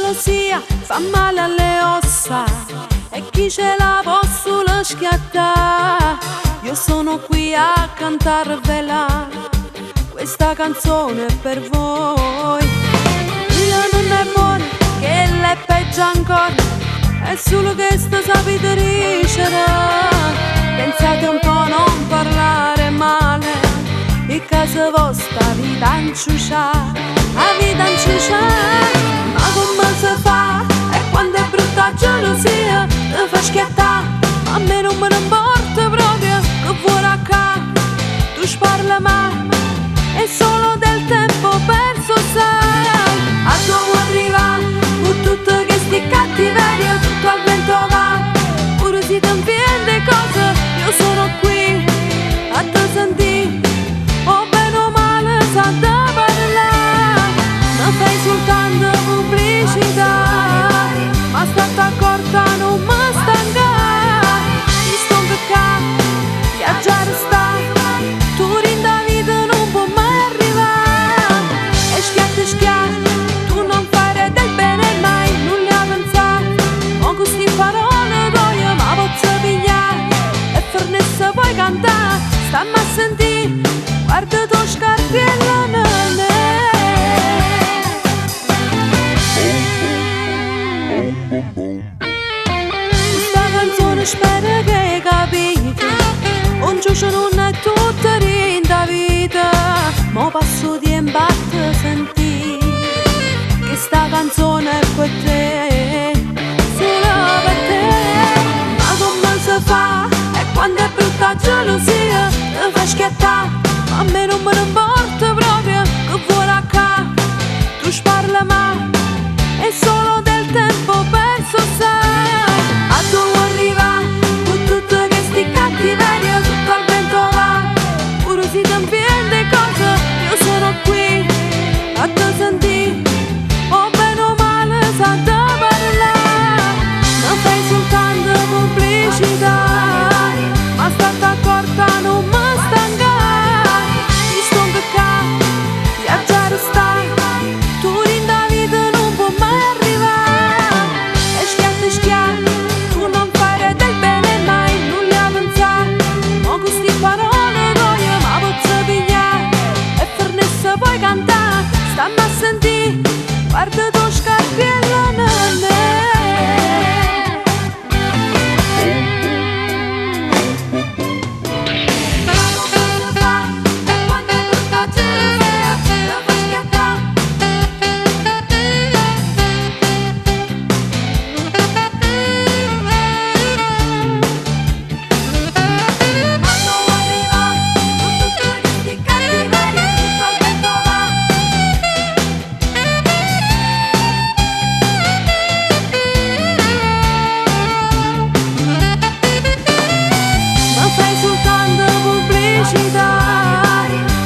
gelosia fa male alle ossa e chi ce la può solo schiattare. Io sono qui a cantarvela questa canzone per voi. Io non è buona, che lei è peggio ancora, è solo che sta sapete ricere. Pensate un po' a non parlare male, in casa vostra vita inciuciata, la vita inciuciata. Ma come si fa? E quando è brutta gelosia ti fa schiattare. A me non me ne importa proprio che vuole accà. Tu sparla mai, è solo del tempo perso, sai. A dove arriva con tutte queste cattiverie, tutto al vento va. Pure si ti invende cose, io sono qui a te sentire. O bene o male sa da parlare. Non fai soltanto pubblicità, ma state accorta non mi stanca. Ti sto un peccato, viaggiare sta, tu rinda vita non può mai arrivare. E schiatti, tu non fare del bene mai, non li ha pensato. Con queste parole d'oio ma posso pigliare e fornesse poi cantare. Stammi a sentire, guarda tu scarpiella nene. Questa canzone spero che capite, un giorno non è tutta rinda vita. Mo passo di imbattere sentire che sta canzone è per te, solo per te. Ma come si fa? E quando è brutta gelosia ti fa schiattare. A me non me ne importa proprio che vuole accà. Tu sparla mai, è solo del tempo perso, sai. A dove arriva con tutte queste cattiverie, tutto al vento va. Pure si ti invende cose, io sono qui a te sentire. O bene o male sa da parlare. Non fai soltanto pubblicità, ma state accorta non mi stanca. Ti sto un peccato, viaggiare sta, tu rinda vita non può mai arrivare. E schiatti, tu non fare del bene mai, non li ha pensato. Con queste parole d'odio ma posso pigliare e fornesse poi cantare. Stammi a sentire, guarda tu scarpiella nene.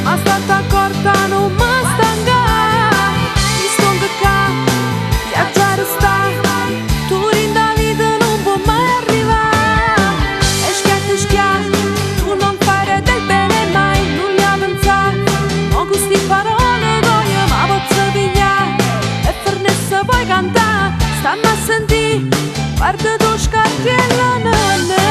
Ma state accorta non mi stanca. Ti sto un peccato, viaggiare sta, tu rinda vita non può mai arrivare. E schiatti, tu non fare del bene mai, non li ha pensato. Con queste parole d'odio ma posso pigliare e fornesse poi cantare. Stammi a sentire, guarda tu scarpiella nene.